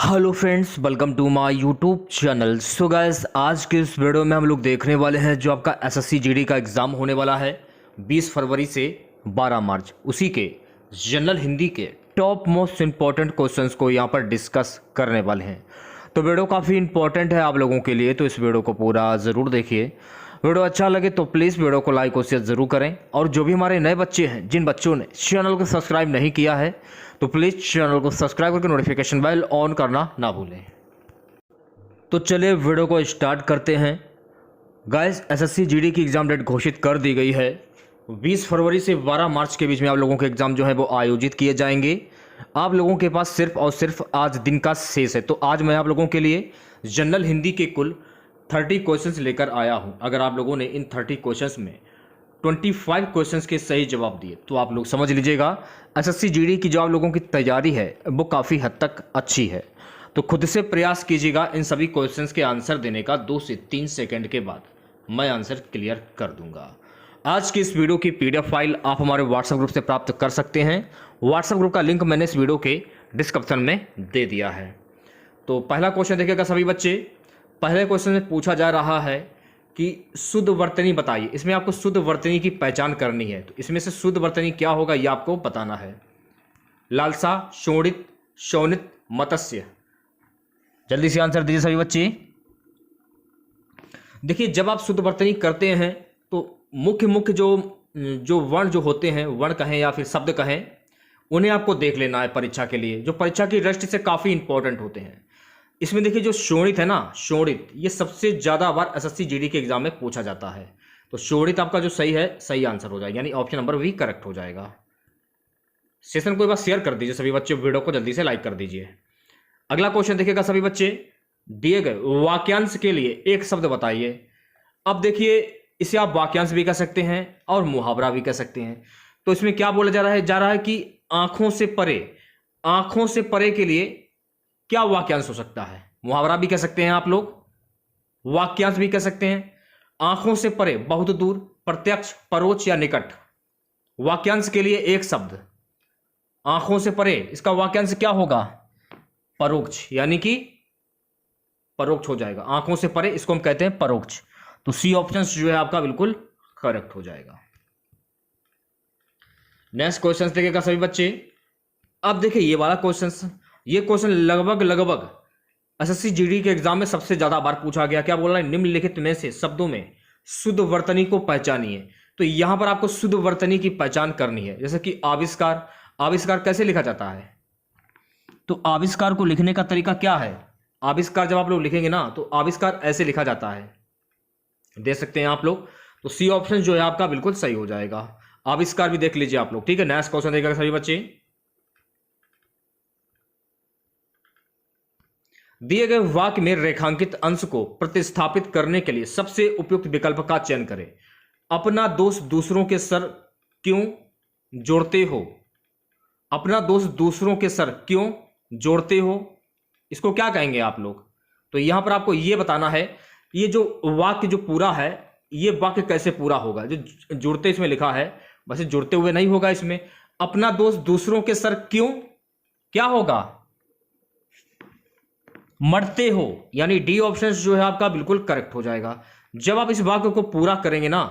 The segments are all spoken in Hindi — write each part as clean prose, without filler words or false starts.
Hello friends, welcome to my YouTube channel. So guys, आज के इस वीडियो में हम लोग देखने वाले हैं जो आपका एसएससी जीडी का एग्ज़ाम होने वाला है 20 फरवरी से 12 मार्च। उसी के जनरल हिंदी के टॉप मोस्ट इम्पॉर्टेंट क्वेश्चंस को यहाँ पर डिस्कस करने वाले हैं। तो वीडियो काफ़ी इंपॉर्टेंट है आप लोगों के लिए, तो इस वीडियो को पूरा ज़रूर देखिए। वीडियो अच्छा लगे तो प्लीज़ वीडियो को लाइक और शेयर ज़रूर करें। और जो भी हमारे नए बच्चे हैं, जिन बच्चों ने चैनल को सब्सक्राइब नहीं किया है, तो प्लीज़ चैनल को सब्सक्राइब करके नोटिफिकेशन बेल ऑन करना ना भूलें। तो चलिए वीडियो को स्टार्ट करते हैं। गाइस, एसएससी जीडी की एग्ज़ाम डेट घोषित कर दी गई है। 20 फरवरी से 12 मार्च के बीच में आप लोगों के एग्ज़ाम जो है वो आयोजित किए जाएंगे। आप लोगों के पास सिर्फ और सिर्फ आज दिन का शेष है। तो आज मैं आप लोगों के लिए जनरल हिंदी के कुल 30 क्वेश्चंस लेकर आया हूं। अगर आप लोगों ने इन 30 क्वेश्चंस में 25 क्वेश्चंस के सही जवाब दिए तो आप लोग समझ लीजिएगा एसएससी जीडी की जो आप लोगों की तैयारी है वो काफ़ी हद तक अच्छी है। तो खुद से प्रयास कीजिएगा इन सभी क्वेश्चंस के आंसर देने का। 2 से 3 सेकंड के बाद मैं आंसर क्लियर कर दूंगा। आज की इस वीडियो की पीडीएफ फाइल आप हमारे व्हाट्सएप ग्रुप से प्राप्त कर सकते हैं। व्हाट्सएप ग्रुप का लिंक मैंने इस वीडियो के डिस्क्रिप्शन में दे दिया है। तो पहला क्वेश्चन देखिएगा सभी बच्चे। पहले क्वेश्चन में पूछा जा रहा है कि शुद्ध वर्तनी बताइए। इसमें आपको शुद्ध वर्तनी की पहचान करनी है। तो इसमें से शुद्ध वर्तनी क्या होगा ये आपको बताना है। लालसा, शोणित, शौनित, मत्स्य। जल्दी से आंसर दीजिए सभी बच्चे। देखिए, जब आप शुद्ध वर्तनी करते हैं तो मुख्य जो वर्ण जो होते हैं, वर्ण कहें या फिर शब्द कहें, उन्हें आपको देख लेना है परीक्षा के लिए, जो परीक्षा की दृष्टि से काफ़ी इंपॉर्टेंट होते हैं। इसमें देखिए जो शोणित है ना, शोणित, ये सबसे ज़्यादा बार एसएससी जीडी के एग्जाम में पूछा जाता है। तो शोणित आपका जो सही है, सही आंसर हो जाएगा, यानी ऑप्शन नंबर भी करेक्ट हो जाएगा। सेशन को एक बार शेयर कर दीजिए सभी बच्चे, वीडियो को जल्दी से लाइक कर दीजिए। अगला क्वेश्चन देखिएगा सभी बच्चे। दिए गए वाक्यांश के लिए एक शब्द बताइए। अब देखिए, इसे आप वाक्यांश भी कह सकते हैं और मुहावरा भी कह सकते हैं। तो इसमें क्या बोला जा रहा है कि आंखों से परे, आंखों से परे के लिए क्या वाक्यांश हो सकता है। मुहावरा भी कह सकते हैं आप लोग, वाक्यांश भी कह सकते हैं। आंखों से परे, बहुत दूर, प्रत्यक्ष, परोक्ष या निकट। वाक्यांश के लिए एक शब्द, आंखों से परे, इसका वाक्यांश क्या होगा? परोक्ष, यानी कि परोक्ष हो जाएगा। आंखों से परे, इसको हम कहते हैं परोक्ष। तो सी ऑप्शन जो है आपका बिल्कुल करेक्ट हो जाएगा। नेक्स्ट क्वेश्चन देखिएगा सभी बच्चे। अब देखिए ये वाला क्वेश्चन, ये क्वेश्चन लगभग एसएससी जीडी के एग्जाम में सबसे ज्यादा बार पूछा गया। क्या बोल रहा है? निम्नलिखित में से शब्दों में शुद्ध वर्तनी को पहचानिए। तो यहां पर आपको शुद्ध वर्तनी की पहचान करनी है। जैसे कि आविष्कार, आविष्कार कैसे लिखा जाता है? तो आविष्कार को लिखने का तरीका क्या है? आविष्कार जब आप लोग लिखेंगे ना, तो आविष्कार ऐसे लिखा जाता है, दे सकते हैं आप लोग। तो सी ऑप्शन जो है आपका बिल्कुल सही हो जाएगा। आविष्कार भी देख लीजिए आप लोग, ठीक है। नेक्स्ट क्वेश्चन देखिएगा सभी बच्चे। दिए गए वाक्य में रेखांकित अंश को प्रतिस्थापित करने के लिए सबसे उपयुक्त विकल्प का चयन करें। अपना दोष दूसरों के सर क्यों जोड़ते हो? अपना दोष दूसरों के सर क्यों जोड़ते हो, इसको क्या कहेंगे आप लोग? तो यहां पर आपको यह बताना है, ये जो वाक्य जो पूरा है, ये वाक्य कैसे पूरा होगा। जो जुड़ते इसमें लिखा है, वैसे जुड़ते हुए नहीं होगा इसमें। अपना दोष दूसरों के सर क्यों, क्या होगा? मरते हो, यानी डी ऑप्शन जो है आपका बिल्कुल करेक्ट हो जाएगा। जब आप इस वाक्य को पूरा करेंगे ना,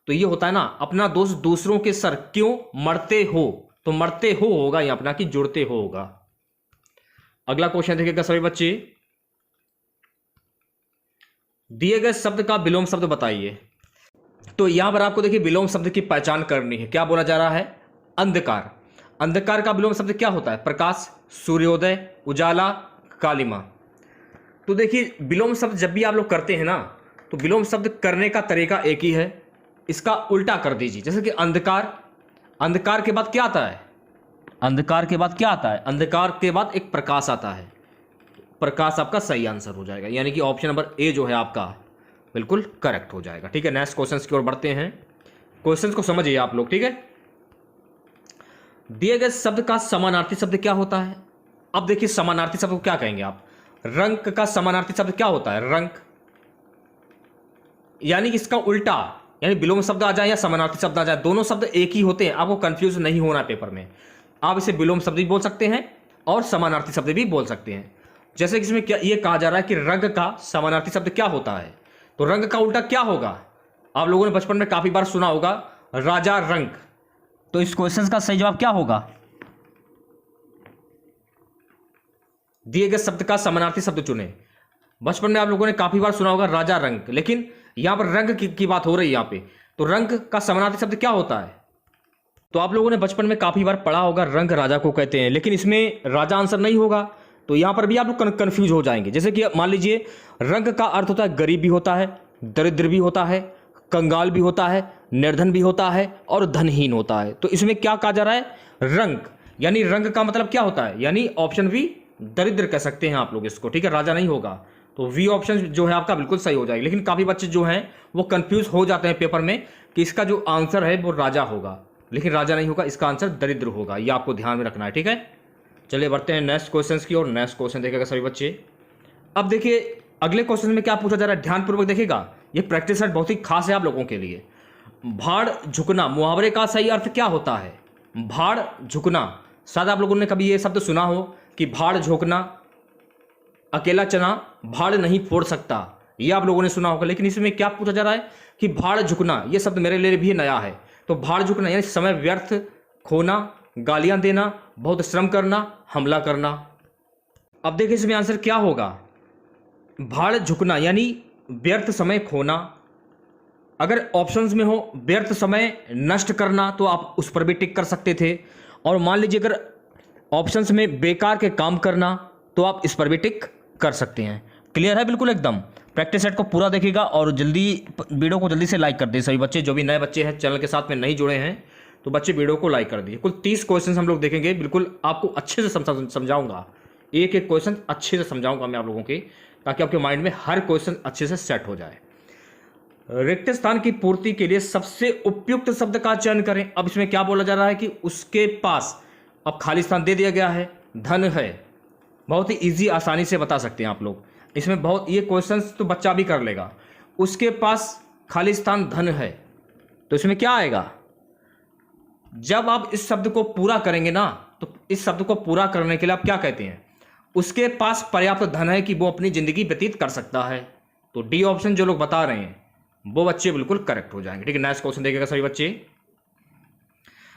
तो ये होता है ना, अपना दोस्त दूसरों के सर क्यों मरते हो। तो मरते हो होगा यहां अपना, कि जुड़ते हो होगा। अगला क्वेश्चन देखिएगा सभी बच्चे। दिए गए शब्द का विलोम शब्द बताइए। तो यहां पर आपको देखिए विलोम शब्द की पहचान करनी है। क्या बोला जा रहा है? अंधकार। अंधकार का विलोम शब्द क्या होता है? प्रकाश, सूर्योदय, उजाला, कालिमा। तो देखिए विलोम शब्द जब भी आप लोग करते हैं ना, तो विलोम शब्द करने का तरीका एक ही है, इसका उल्टा कर दीजिए। जैसे कि अंधकार, अंधकार के बाद क्या आता है? अंधकार के बाद क्या आता है? अंधकार के बाद एक प्रकाश आता है। प्रकाश आपका सही आंसर हो जाएगा, यानी कि ऑप्शन नंबर ए जो है आपका बिल्कुल करेक्ट हो जाएगा, ठीक है। नेक्स्ट क्वेश्चन की ओर बढ़ते हैं। क्वेश्चन को समझिए आप लोग, ठीक है। दिए गए शब्द का समानार्थी शब्द क्या होता है? अब देखिए समानार्थी शब्द को क्या कहेंगे आप? रंक का समानार्थी शब्द क्या होता है? रंक, यानी कि इसका उल्टा, यानी विलोम शब्द आ जाए या समानार्थी शब्द आ जाए, दोनों शब्द एक ही होते हैं। आपको कंफ्यूज नहीं होना पेपर में। आप इसे विलोम शब्द भी बोल सकते हैं और समानार्थी शब्द भी बोल सकते हैं। जैसे कि इसमें क्या ये कहा जा रहा है कि रंग का समानार्थी शब्द क्या होता है, तो रंग का उल्टा क्या होगा? आप लोगों ने बचपन में काफी बार सुना होगा राजा रंग। तो इस क्वेश्चन का सही जवाब क्या होगा? दिए गए शब्द का समानार्थी शब्द चुने। बचपन में आप लोगों ने काफी बार सुना होगा राजा रंग, लेकिन यहां पर रंग की बात हो रही है यहां पे, तो रंग का समानार्थी शब्द क्या होता है? तो आप लोगों ने बचपन में काफी बार पढ़ा होगा रंग राजा को कहते हैं, लेकिन इसमें राजा आंसर नहीं होगा, तो यहां पर भी आप लोग कंफ्यूज हो जाएंगे। जैसे कि मान लीजिए रंग का अर्थ होता है गरीब भी होता है, दरिद्र भी होता है, कंगाल भी होता है, निर्धन भी होता है और धनहीन होता है। तो इसमें क्या कहा जा रहा है? रंग, यानी रंग का मतलब क्या होता है? यानी ऑप्शन बी दरिद्र कह सकते हैं आप लोग इसको, ठीक है, राजा नहीं होगा। तो वी ऑप्शन जो है आपका बिल्कुल सही हो जाएगा। लेकिन काफी बच्चे जो हैं वो कंफ्यूज हो जाते हैं पेपर में कि इसका जो आंसर है वो राजा होगा, लेकिन राजा नहीं होगा, इसका आंसर दरिद्र होगा। ये आपको ध्यान में रखना है, ठीक है। चलिए बढ़ते हैं नेक्स्ट क्वेश्चन की ओर। नेक्स्ट क्वेश्चन देखेगा सभी बच्चे। अब देखिए अगले क्वेश्चन में क्या पूछा जा रहा है, ध्यानपूर्वक देखेगा। ये प्रैक्टिस सेट बहुत ही खास है आप लोगों के लिए। भाड़ झुकना मुहावरे का सही अर्थ क्या होता है? भाड़ झुकना, शायद आप लोगों ने कभी ये शब्द सुना हो कि भाड़ झोंकना, अकेला चना भाड़ नहीं फोड़ सकता, ये आप लोगों ने सुना होगा। लेकिन इसमें क्या पूछा जा रहा है कि भाड़ झुकना, ये शब्द मेरे लिए भी नया है। तो भाड़ झुकना यानी समय व्यर्थ खोना, गालियां देना, बहुत श्रम करना, हमला करना। अब देखिए इसमें आंसर क्या होगा। भाड़ झुकना यानी व्यर्थ समय खोना। अगर ऑप्शंस में हो व्यर्थ समय नष्ट करना तो आप उस पर भी टिक कर सकते थे, और मान लीजिए अगर ऑप्शंस में बेकार के काम करना तो आप इस पर भी टिक कर सकते हैं। क्लियर है बिल्कुल एकदम। प्रैक्टिस सेट को पूरा देखिएगा और जल्दी वीडियो को जल्दी से लाइक कर दें सभी बच्चे। जो भी नए बच्चे हैं चैनल के साथ में नहीं जुड़े हैं तो बच्चे वीडियो को लाइक कर दिए। कुल 30 क्वेश्चन हम लोग देखेंगे, बिल्कुल आपको अच्छे से समझाऊंगा, एक एक क्वेश्चन अच्छे से समझाऊंगा मैं आप लोगों के, ताकि आपके माइंड में हर क्वेश्चन अच्छे से सेट हो जाए। रिक्त स्थान की पूर्ति के लिए सबसे उपयुक्त शब्द का चयन करें। अब इसमें क्या बोला जा रहा है कि उसके पास, अब खाली स्थान दे दिया गया है, धन है, बहुत ही इजी आसानी से बता सकते हैं आप लोग। इसमें बहुत ये क्वेश्चंस तो बच्चा भी कर लेगा। उसके पास खाली स्थान धन है, तो इसमें क्या आएगा? जब आप इस शब्द को पूरा करेंगे ना, तो इस शब्द को पूरा करने के लिए आप क्या कहते हैं? उसके पास पर्याप्त धन है कि वो अपनी जिंदगी व्यतीत कर सकता है। तो डी ऑप्शन जो लोग बता रहे हैं वो बच्चे बिल्कुल करेक्ट हो जाएंगे, ठीक है। नेक्स्ट क्वेश्चन देखेगा सभी बच्चे।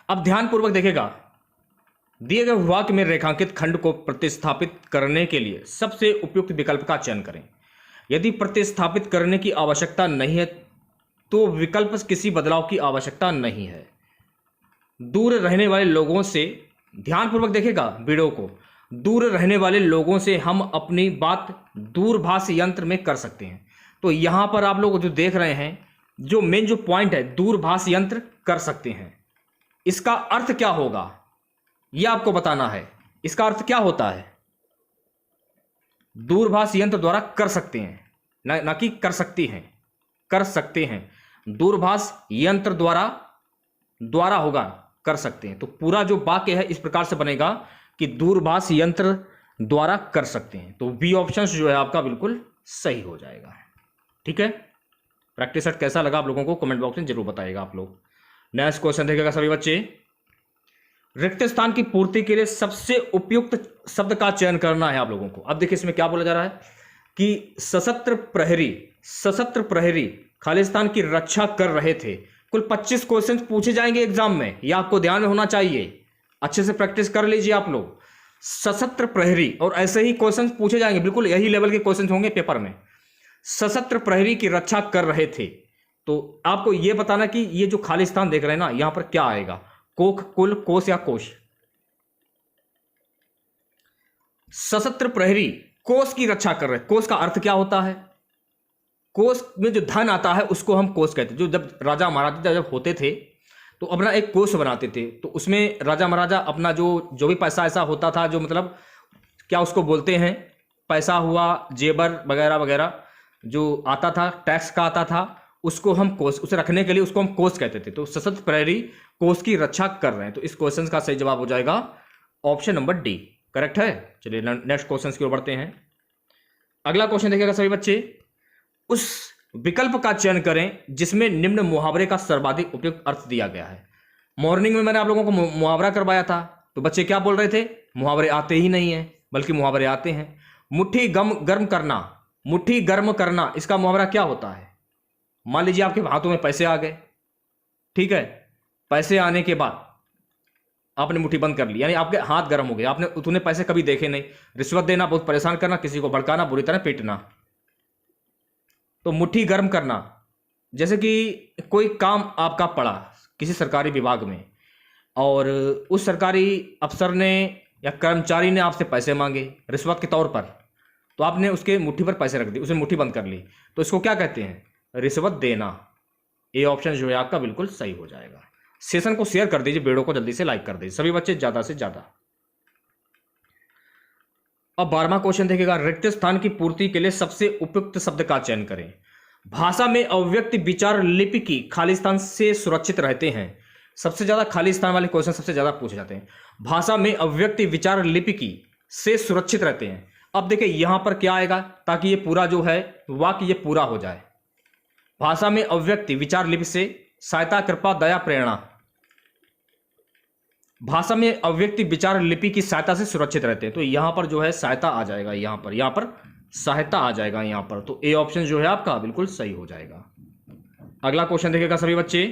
अब ध्यानपूर्वक देखेगा। दिए गए वाक्य में रेखांकित खंड को प्रतिस्थापित करने के लिए सबसे उपयुक्त विकल्प का चयन करें। यदि प्रतिस्थापित करने की आवश्यकता नहीं है तो विकल्प किसी बदलाव की आवश्यकता नहीं है। दूर रहने वाले लोगों से, ध्यानपूर्वक देखेगा वीडियो को, दूर रहने वाले लोगों से हम अपनी बात दूरभाष यंत्र में कर सकते हैं। तो यहां पर आप लोग जो देख रहे हैं, जो मेन जो पॉइंट है, दूरभाष यंत्र कर सकते हैं, इसका अर्थ क्या होगा यह आपको बताना है। इसका अर्थ क्या होता है? दूरभाष यंत्र द्वारा कर सकते हैं, ना कि कर सकती हैं, कर सकते हैं। दूरभाष यंत्र द्वारा होगा, कर सकते हैं। तो पूरा जो वाक्य है इस प्रकार से बनेगा कि दूरभाष यंत्र द्वारा कर सकते हैं। तो बी ऑप्शन जो है आपका बिल्कुल सही हो जाएगा, ठीक है। प्रैक्टिस सेट कैसा लगा आप लोगों को कमेंट बॉक्स में जरूर बताइएगा आप लोग। नेक्स्ट क्वेश्चन देखेगा सभी बच्चे। रिक्त स्थान की पूर्ति के लिए सबसे उपयुक्त शब्द का चयन करना है आप लोगों को। अब देखिए इसमें क्या बोला जा रहा है कि सशस्त्र प्रहरी खालिस्तान की रक्षा कर रहे थे। कुल 25 क्वेश्चन पूछे जाएंगे एग्जाम में, यह आपको ध्यान में होना चाहिए। अच्छे से प्रैक्टिस कर लीजिए आप लोग। सशस्त्र प्रहरी, और ऐसे ही क्वेश्चन पूछे जाएंगे, बिल्कुल यही लेवल के क्वेश्चन होंगे पेपर में। सशस्त्र प्रहरी की रक्षा कर रहे थे, तो आपको यह बताना कि ये जो खालिस्तान देख रहे हैं ना, यहां पर क्या आएगा? कोख, कुल, कोष या कोश? सशस्त्र प्रहरी कोष की रक्षा कर रहे हैं। कोष का अर्थ क्या होता है? कोष में जो धन आता है उसको हम कोष कहते हैं। जो जब राजा महाराजा जब होते थे तो अपना एक कोष बनाते थे, तो उसमें राजा महाराजा अपना जो भी पैसा ऐसा होता था, जो मतलब क्या उसको बोलते हैं, पैसा हुआ, जेबर वगैरह वगैरह जो आता था, टैक्स का आता था, उसको हम कोष, उसे रखने के लिए उसको हम कोष कहते थे। तो सशस्त्र प्रहरी कोष की रक्षा कर रहे हैं। तो इस क्वेश्चन का सही जवाब हो जाएगा ऑप्शन नंबर डी, करेक्ट है। चलिए नेक्स्ट क्वेश्चन की ओर बढ़ते हैं। अगला क्वेश्चन देखिएगा सभी बच्चे। उस विकल्प का चयन करें जिसमें निम्न मुहावरे का सर्वाधिक उपयुक्त अर्थ दिया गया है। मॉर्निंग में मैंने आप लोगों को मुहावरा करवाया था, तो बच्चे क्या बोल रहे थे? मुहावरे आते ही नहीं है, बल्कि मुहावरे आते हैं। मुट्ठी गर्म करना, मुट्ठी गर्म करना, इसका मुहावरा क्या होता है? मान लीजिए आपके हाथों में पैसे आ गए, ठीक है, पैसे आने के बाद आपने मुट्ठी बंद कर ली, यानी आपके हाथ गर्म हो गए, आपने तूने पैसे कभी देखे नहीं, रिश्वत देना, बहुत परेशान करना, किसी को भड़काना, बुरी तरह पीटना। तो मुट्ठी गर्म करना, जैसे कि कोई काम आपका पड़ा किसी सरकारी विभाग में और उस सरकारी अफसर ने या कर्मचारी ने आपसे पैसे मांगे रिश्वत के तौर पर, तो आपने उसके मुट्ठी पर पैसे रख दिए, उसने मुट्ठी बंद कर ली, तो इसको क्या कहते हैं? रिश्वत देना। ये ऑप्शन जो है आपका बिल्कुल सही हो जाएगा। सेशन को शेयर कर दीजिए, वीडियो को जल्दी से लाइक कर दीजिए सभी बच्चे, ज्यादा से ज्यादा। अब 12वां क्वेश्चन देखिएगा, रिक्त स्थान की पूर्ति के लिए सबसे उपयुक्त शब्द का चयन करें। भाषा में अव्यक्त विचार लिपि की खाली स्थान से सुरक्षित रहते हैं। सबसे ज्यादा खाली स्थान वाले क्वेश्चन सबसे ज्यादा पूछे जाते हैं। भाषा में अव्यक्त विचार लिपि की से सुरक्षित रहते हैं। अब देखिए यहां पर क्या आएगा ताकि ये पूरा जो है वाक्य ये पूरा हो जाए। भाषा में अव्यक्त विचार लिपि से सहायता, कृपा, दया, प्रेरणा। भाषा में अव्यक्त विचार लिपि की सहायता से सुरक्षित रहते हैं, तो यहां पर जो है सहायता आ जाएगा, यहां पर सहायता आ जाएगा यहां पर, तो ए ऑप्शन जो है आपका बिल्कुल सही हो जाएगा। अगला क्वेश्चन देखिएगा सभी बच्चे,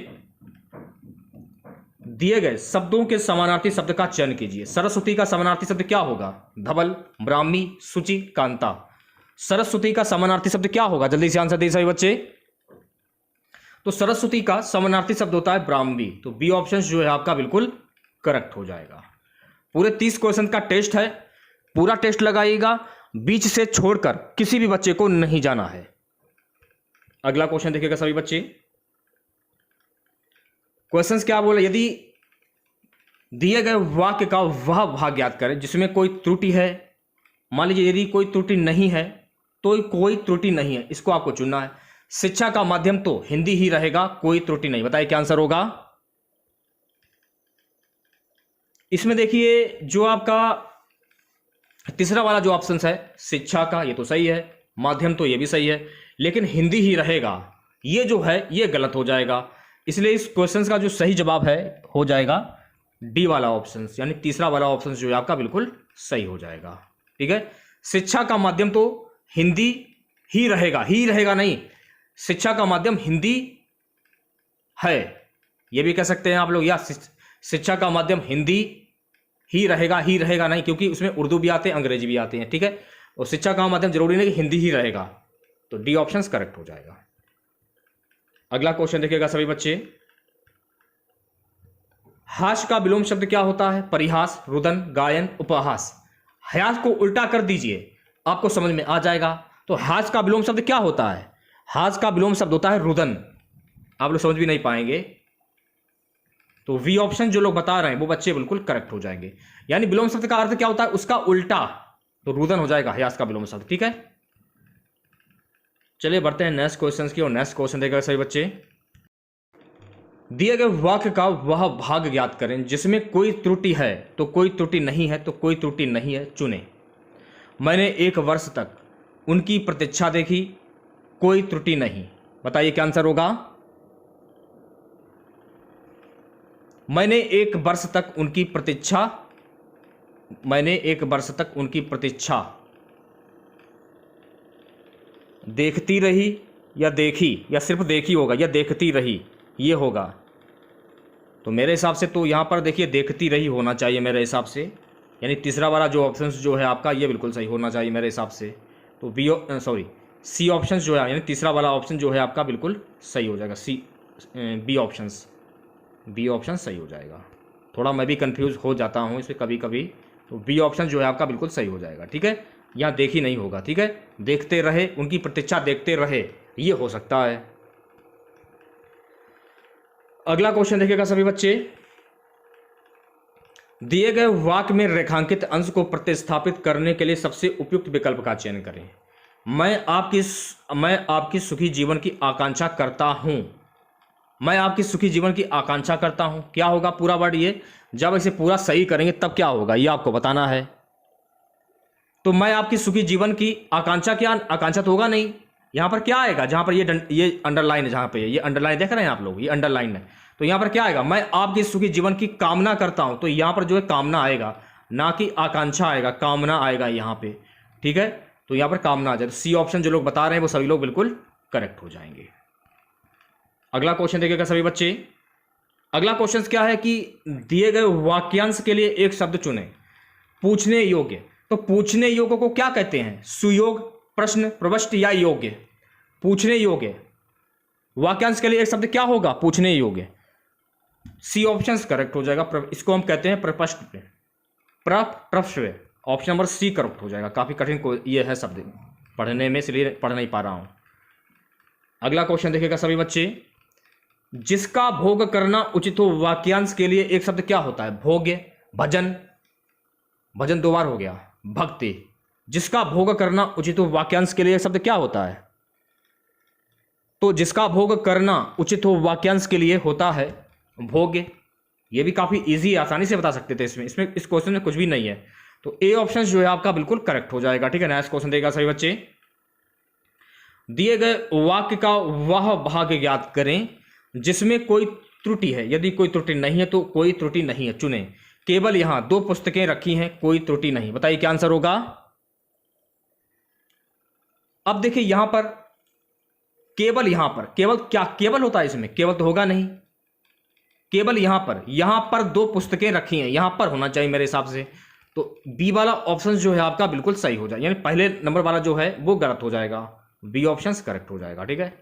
दिए गए शब्दों के समानार्थी शब्द का चयन कीजिए। सरस्वती का समानार्थी शब्द क्या होगा? धवल, ब्राह्मी, शुचि, कांता। सरस्वती का समानार्थी शब्द क्या होगा? जल्दी से आंसर दीजिए सभी बच्चे। तो सरस्वती का समानार्थी शब्द होता है ब्राह्मी, तो बी ऑप्शन जो है आपका बिल्कुल करेक्ट हो जाएगा। पूरे 30 क्वेश्चन का टेस्ट है, पूरा टेस्ट लगाइएगा, बीच से छोड़कर किसी भी बच्चे को नहीं जाना है। अगला क्वेश्चन देखिएगा सभी बच्चे, क्वेश्चंस क्या बोले, यदि दिए गए वाक्य का वह भाग याद करें जिसमें कोई त्रुटि है। मान लीजिए यदि कोई त्रुटि नहीं है तो कोई त्रुटि नहीं है, इसको आपको चुनना है। शिक्षा का माध्यम तो हिंदी ही रहेगा, कोई त्रुटि नहीं। बताइए क्या आंसर होगा इसमें? देखिए जो आपका तीसरा वाला जो ऑप्शन है शिक्षा का, ये तो सही है, माध्यम तो ये भी सही है, लेकिन हिंदी ही रहेगा, ये जो है ये गलत हो जाएगा। इसलिए इस क्वेश्चन का जो सही जवाब है हो जाएगा डी वाला ऑप्शन, यानी तीसरा वाला ऑप्शन जो है आपका बिल्कुल सही हो जाएगा। ठीक है, शिक्षा का माध्यम तो हिंदी ही रहेगा नहीं, शिक्षा का माध्यम हिंदी है, ये भी कह सकते हैं आप लोग, या शिक्षा का माध्यम हिंदी ही रहेगा नहीं, क्योंकि उसमें उर्दू भी आते हैं, अंग्रेजी भी आते हैं। ठीक है, और शिक्षा का माध्यम जरूरी नहीं कि हिंदी ही रहेगा, तो डी ऑप्शन करेक्ट हो जाएगा। अगला क्वेश्चन देखिएगा सभी बच्चे, हास का विलोम शब्द क्या होता है? परिहास, रुदन, गायन, उपहास। हास को उल्टा कर दीजिए, आपको समझ में आ जाएगा। तो हास का विलोम शब्द क्या होता है? हास का विलोम शब्द होता है रुदन। आप लोग समझ भी नहीं पाएंगे, तो वी ऑप्शन जो लोग बता रहे हैं वो बच्चे बिल्कुल करेक्ट हो जाएंगे। यानी विलोम शब्द का अर्थ क्या होता है? उसका उल्टा, तो रुदन हो जाएगा हास का विलोम शब्द। ठीक है, चलिए बढ़ते हैं नेक्स्ट क्वेश्चन की और नेक्स्ट क्वेश्चन देखेगा सभी बच्चे, दिए गए वाक्य का वह भाग ज्ञात करें जिसमें कोई त्रुटि है तो कोई त्रुटि नहीं है, तो कोई त्रुटि नहीं है चुने। मैंने 1 वर्ष तक उनकी प्रतीक्षा देखी, कोई त्रुटि नहीं। बताइए क्या आंसर होगा? मैंने 1 वर्ष तक उनकी प्रतीक्षा, मैंने 1 वर्ष तक उनकी प्रतीक्षा देखती रही या देखी, या सिर्फ देखी होगा, या देखती रही ये होगा। तो मेरे हिसाब से तो यहाँ पर देखिए देखती रही होना चाहिए मेरे हिसाब से, यानी तीसरा वाला जो ऑप्शन जो है आपका ये बिल्कुल सही होना चाहिए मेरे हिसाब से। तो सी ऑप्शन जो है, यानी तीसरा वाला ऑप्शन जो है आपका बिल्कुल सही हो जाएगा। बी ऑप्शन सही हो जाएगा। थोड़ा मैं भी कंफ्यूज हो जाता हूँ इसमें कभी कभी, तो बी ऑप्शन जो है आपका बिल्कुल सही हो जाएगा। ठीक है, यहाँ देखी नहीं होगा। ठीक है, देखते रहे, उनकी प्रतीक्षा देखते रहे, ये हो सकता है। अगला क्वेश्चन देखिएगा सभी बच्चे, दिए गए वाक्य में रेखांकित अंश को प्रतिस्थापित करने के लिए सबसे उपयुक्त विकल्प का चयन करें। मैं आपकी सुखी जीवन की आकांक्षा करता हूं। मैं आपकी सुखी जीवन की आकांक्षा करता हूं, क्या होगा पूरा वर्ड ये? जब इसे पूरा सही करेंगे तब क्या होगा ये आपको बताना है। तो मैं आपकी सुखी जीवन की आकांक्षा, क्या आकांक्षा तो होगा नहीं, यहां पर क्या आएगा? जहां पर ये अंडरलाइन है, जहां पे ये अंडरलाइन देख रहे हैं आप लोग, ये अंडरलाइन है, तो यहां पर क्या आएगा? मैं आपकी सुखी जीवन की कामना करता हूं, तो यहां पर जो है कामना आएगा, ना कि आकांक्षा आएगा, कामना आएगा यहां पे। ठीक है, तो यहां पर कामना आ जाए, तो सी ऑप्शन जो लोग बता रहे हैं वो सभी लोग बिल्कुल करेक्ट हो जाएंगे। अगला क्वेश्चन देखिएगा सभी बच्चे। अगला क्वेश्चन क्या है कि दिए गए वाक्यांश के लिए एक शब्द चुनें पूछने योग्य। तो पूछने योग्य को क्या कहते हैं? सुयोग, प्रश्न, प्रविष्ट या योग्य? पूछने योग्य वाक्यांश के लिए एक शब्द क्या होगा? पूछने योग्य। सी ऑप्शन करेक्ट हो जाएगा। इसको हम कहते हैं प्रश्न, प्रश्न। ऑप्शन नंबर सी करेक्ट हो जाएगा। काफी कठिन ये है शब्द पढ़ने में, इसलिए पढ़ नहीं पा रहा हूं। अगला क्वेश्चन देखिएगा सभी बच्चे। जिसका भोग करना उचित हो वाक्यांश के लिए एक शब्द क्या होता है? भोग्य, भजन, भजन दो बार हो गया, भक्ति। जिसका भोग करना उचित हो वाक्यांश के लिए एक शब्द क्या होता है? तो जिसका भोग करना उचित हो वाक्यांश के लिए होता है भोग्य। ये भी काफी इजी, आसानी से बता सकते थे इसमें इस क्वेश्चन में कुछ भी नहीं है। तो ए ऑप्शन जो है आपका बिल्कुल करेक्ट हो जाएगा। ठीक है, नेक्स्ट क्वेश्चन देगा सभी बच्चे। दिए गए वाक्य का वह भाग ज्ञात करें जिसमें कोई त्रुटि है। यदि कोई त्रुटि नहीं है तो कोई त्रुटि नहीं है चुने। केवल यहां 2 पुस्तकें रखी हैं, कोई त्रुटि नहीं। बताइए क्या आंसर होगा? अब देखिए यहां पर केवल, यहां पर केवल क्या केवल होता है? इसमें केवल तो होगा नहीं। केवल यहां पर 2 पुस्तकें रखी हैं, यहां पर होना चाहिए मेरे हिसाब से। तो बी वाला ऑप्शन जो है आपका बिल्कुल सही हो जाएगा, यानी पहले नंबर वाला जो है वो गलत हो जाएगा। बी ऑप्शन करेक्ट हो जाएगा। ठीक है,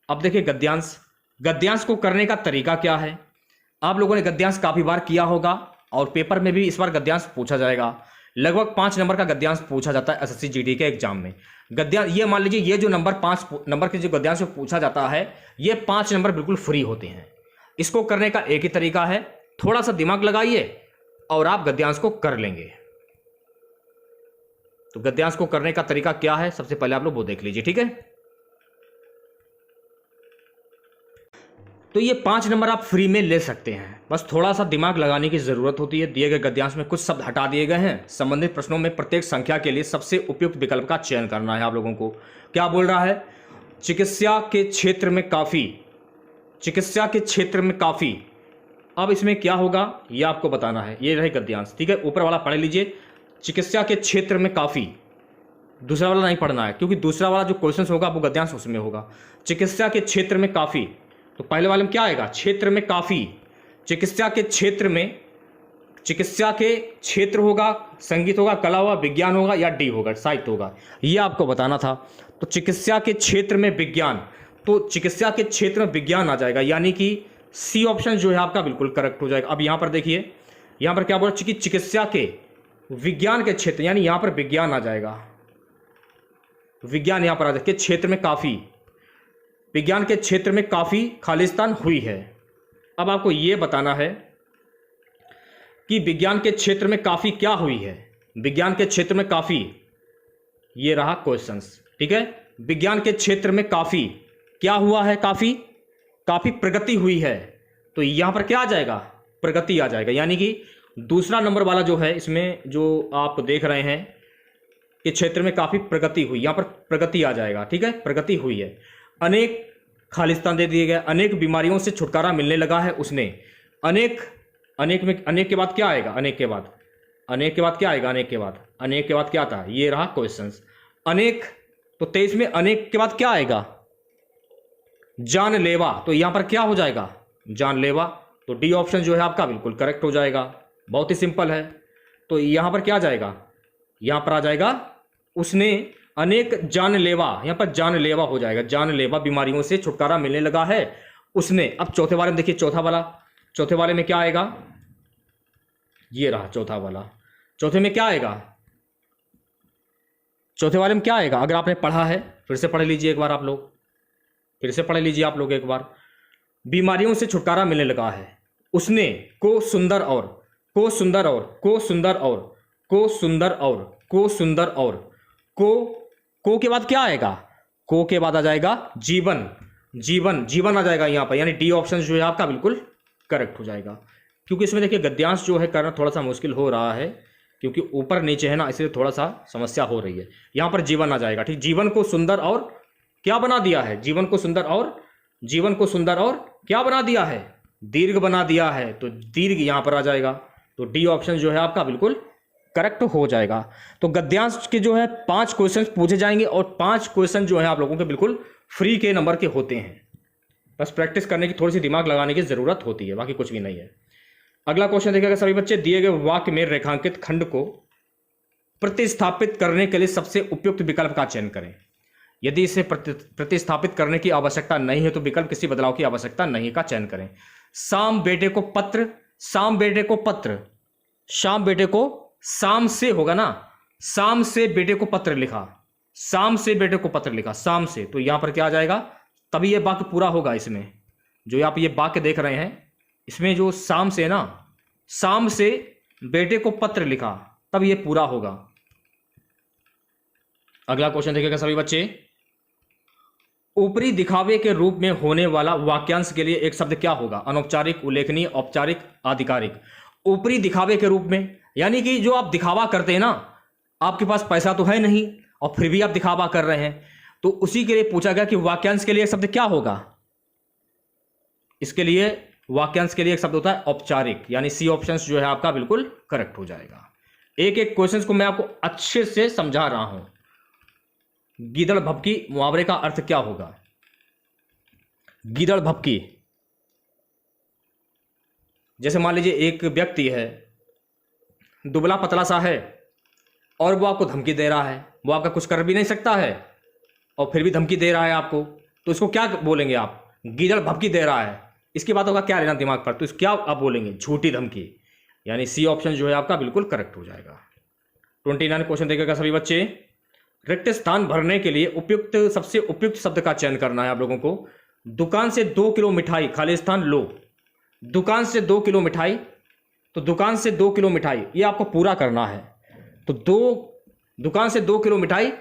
अब देखिए गद्यांश। गद्यांश को करने का तरीका क्या है? आप लोगों ने गद्यांश काफी बार किया होगा और पेपर में भी इस बार गद्यांश पूछा जाएगा। लगभग 5 नंबर का गद्यांश पूछा जाता है एसएससी जीडी के एग्जाम में। गद्यांश, ये मान लीजिए ये जो नंबर 5 नंबर के जो गद्यांश पूछा जाता है, ये 5 नंबर बिल्कुल फ्री होते हैं। इसको करने का एक ही तरीका है, थोड़ा सा दिमाग लगाइए और आप गद्यांश को कर लेंगे। तो गद्यांश को करने का तरीका क्या है, सबसे पहले आप लोग वो देख लीजिए। ठीक है, तो ये 5 नंबर आप फ्री में ले सकते हैं, बस थोड़ा सा दिमाग लगाने की जरूरत होती है। दिए गए गद्यांश में कुछ शब्द हटा दिए गए हैं। संबंधित प्रश्नों में प्रत्येक संख्या के लिए सबसे उपयुक्त विकल्प का चयन करना है आप लोगों को। क्या बोल रहा है? चिकित्सा के क्षेत्र में काफी, चिकित्सा के क्षेत्र में काफी। अब इसमें क्या होगा यह आपको बताना है। ये रहे गद्यांश। ठीक है, ऊपर वाला पढ़ लीजिए, चिकित्सा के क्षेत्र में काफी। दूसरा वाला नहीं पढ़ना है, क्योंकि दूसरा वाला जो क्वेश्चन होगा वो गद्यांश उसमें होगा। चिकित्सा के क्षेत्र में काफी, तो पहले वाले में क्या आएगा? क्षेत्र में काफी। चिकित्सा के क्षेत्र में, चिकित्सा के क्षेत्र होगा, संगीत होगा, कला होगा, विज्ञान होगा या डी होगा, साहित्य होगा, ये आपको बताना था। तो चिकित्सा के क्षेत्र में विज्ञान, तो चिकित्सा के क्षेत्र में विज्ञान आ जाएगा, यानी कि सी ऑप्शन जो है आपका बिल्कुल करेक्ट हो जाएगा। अब यहां पर देखिए, यहां पर क्या बोला? चिकित्सा के विज्ञान के क्षेत्र, यानी यहां पर विज्ञान आ जाएगा। विज्ञान यहां पर आ जाएगा, क्षेत्र में काफी, विज्ञान के क्षेत्र में काफी खालिस्तान हुई है। अब आपको यह बताना है कि विज्ञान के क्षेत्र में काफी क्या हुई है। विज्ञान के क्षेत्र में काफी, ये रहा क्वेश्चंस। ठीक है, विज्ञान के क्षेत्र में काफी क्या हुआ है? काफी, काफी प्रगति हुई है। तो यहां पर क्या आ जाएगा? प्रगति आ जाएगा, यानी कि दूसरा नंबर वाला जो है इसमें जो आप देख रहे हैं कि क्षेत्र में काफी प्रगति हुई, यहां पर प्रगति आ जाएगा। ठीक है, प्रगति हुई है। अनेक खालिस्तान दे दिए गए, अनेक बीमारियों से छुटकारा मिलने लगा है उसने। अनेक, अनेक में अनेक के बाद क्या आएगा? अनेक के बाद, अनेक के बाद क्या आएगा? अनेक के बाद, अनेक के बाद क्या आता है? ये रहा क्वेश्चंस। अनेक, तो 23 में अनेक के बाद क्या आएगा? जानलेवा। तो यहां पर क्या हो जाएगा? जानलेवा। तो डी ऑप्शन जो है आपका बिल्कुल करेक्ट हो जाएगा। बहुत ही सिंपल है। तो यहां पर क्या आ जाएगा? यहां पर आ जाएगा उसने अनेक जानलेवा, यहां पर जानलेवा हो जाएगा। जानलेवा बीमारियों से छुटकारा मिलने लगा है उसने। अब चौथे वाले में देखिए, चौथे वाले में क्या आएगा? ये रहा चौथा वाला। चौथे में क्या आएगा? चौथे वाले में क्या आएगा? अगर आपने पढ़ा है फिर से पढ़ लीजिए एक बार, आप लोग फिर से पढ़ लीजिए आप लोग एक बार। बीमारियों से छुटकारा मिलने लगा है उसने, को सुंदर और, को सुंदर और, को सुंदर और, को सुंदर और, को सुंदर और, को के बाद क्या आएगा? को के बाद आ जाएगा जीवन, जीवन, जीवन आ जाएगा यहां पर, यानी डी ऑप्शन जो है आपका बिल्कुल करेक्ट हो जाएगा। क्योंकि इसमें देखिए गद्यांश जो है करना थोड़ा सा मुश्किल हो रहा है, क्योंकि ऊपर नीचे है ना, इसलिए थोड़ा सा समस्या हो रही है। यहां पर जीवन आ जाएगा। ठीक, जीवन को सुंदर और क्या बना दिया है? जीवन को सुंदर और, जीवन को सुंदर और क्या बना दिया है? दीर्घ बना दिया है। तो दीर्घ यहां पर आ जाएगा। तो डी ऑप्शन जो है आपका बिल्कुल करेक्ट हो जाएगा। तो गद्यांश के जो है 5 क्वेश्चन पूछे जाएंगे और 5 क्वेश्चन जो है आप लोगों के बिल्कुल फ्री के नंबर के होते हैं। बस प्रैक्टिस करने की, थोड़ी सी दिमाग लगाने की जरूरत होती है, बाकी कुछ भी नहीं है। अगला क्वेश्चन देखिएगा सभी बच्चे, दिए गए वाक्य में रेखांकित खंड को प्रतिस्थापित करने के लिए सबसे उपयुक्त विकल्प का चयन करें। यदि इसे प्रतिस्थापित करने की आवश्यकता नहीं है तो विकल्प किसी बदलाव की आवश्यकता नहीं का चयन करें। शाम बेटे को पत्र, शाम बेटे को पत्र, शाम बेटे को, शाम से होगा ना, शाम से बेटे को पत्र लिखा, शाम से बेटे को पत्र लिखा, शाम से, तो यहां पर क्या आ जाएगा, तभी यह वाक्य पूरा होगा। इसमें जो आप ये वाक्य देख रहे हैं, इसमें जो शाम से ना, शाम से बेटे को पत्र लिखा, तब यह पूरा होगा। अगला क्वेश्चन देखिएगा सभी बच्चे, ऊपरी दिखावे के रूप में होने वाला वाक्यांश के लिए एक शब्द क्या होगा? अनौपचारिक, उल्लेखनीय, औपचारिक, आधिकारिक। ऊपरी दिखावे के रूप में यानी कि जो आप दिखावा करते हैं ना, आपके पास पैसा तो है नहीं और फिर भी आप दिखावा कर रहे हैं, तो उसी के लिए पूछा गया कि वाक्यांश के लिए एक शब्द क्या होगा। इसके लिए वाक्यांश के लिए एक शब्द होता है औपचारिक, यानी सी ऑप्शन जो है आपका बिल्कुल करेक्ट हो जाएगा। एक एक क्वेश्चन को मैं आपको अच्छे से समझा रहा हूं। गीदड़ भभकी मुहावरे का अर्थ क्या होगा? गीदड़ भभकी, जैसे मान लीजिए एक व्यक्ति है, दुबला पतला सा है और वो आपको धमकी दे रहा है, वो आपका कुछ कर भी नहीं सकता है और फिर भी धमकी दे रहा है आपको, तो इसको क्या बोलेंगे आप? गीदड़ भभकी दे रहा है। इसकी बातों का क्या लेना दिमाग पर, तो इस क्या आप बोलेंगे? झूठी धमकी, यानी सी ऑप्शन जो है आपका बिल्कुल करेक्ट हो जाएगा। 29 क्वेश्चन देखेगा सभी बच्चे, रिक्त स्थान भरने के लिए उपयुक्त, सबसे उपयुक्त शब्द का चयन करना है आप लोगों को। दुकान से 2 किलो मिठाई, खाली स्थान लो। दुकान से 2 किलो मिठाई, तो दुकान से 2 किलो मिठाई ये आपको पूरा करना है। तो दुकान से 2 किलो मिठाई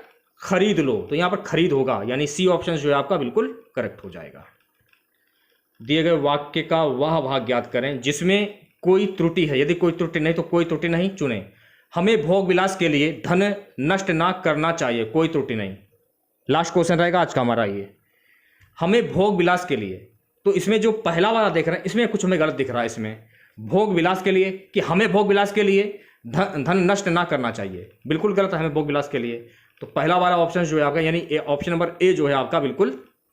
खरीद लो, तो यहां पर खरीद होगा, यानी सी ऑप्शन जो है आपका बिल्कुल करेक्ट हो जाएगा। दिए गए वाक्य का वह भाग ज्ञात करें जिसमें कोई त्रुटि है। यदि कोई त्रुटि नहीं तो कोई त्रुटि नहीं चुने। हमें भोग विलास के लिए धन नष्ट ना करना चाहिए, कोई त्रुटि नहीं। लास्ट क्वेश्चन रहेगा आज का हमारा ये, हमें भोग विलास के लिए, तो इसमें जो पहला वाला देख रहे हैं इसमें कुछ हमें गलत दिख रहा है। इसमें भोग विलास के लिए कि हमें भोग विलास के लिए धन नष्ट ना करना चाहिए, बिल्कुल गलत है। हमें भोग विलास के लिए, तो पहला वाला ऑप्शन जो है आपका, यानी ऑप्शन नंबर ए जो है आपका बिल्कुल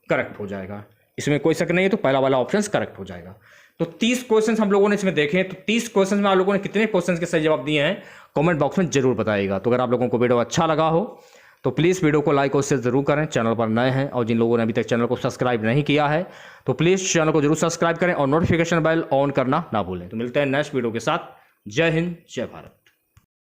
करेक्ट हो जाएगा। इसमें कोई शक नहीं है, तो पहला वाला ऑप्शन करेक्ट हो जाएगा। तो 30 क्वेश्चन हम लोगों ने इसमें देखे हैं, तो 30 क्वेश्चन में आप लोगों ने कितने क्वेश्चन के सही जवाब दिए हैं कमेंट बॉक्स में जरूर बताइएगा। तो अगर आप लोगों को वीडियो अच्छा लगा हो तो प्लीज़ वीडियो को लाइक और शेयर जरूर करें। चैनल पर नए हैं और जिन लोगों ने अभी तक चैनल को सब्सक्राइब नहीं किया है तो प्लीज़ चैनल को जरूर सब्सक्राइब करें और नोटिफिकेशन बेल ऑन करना ना भूलें। तो मिलते हैं नेक्स्ट वीडियो के साथ। जय हिंद, जय भारत।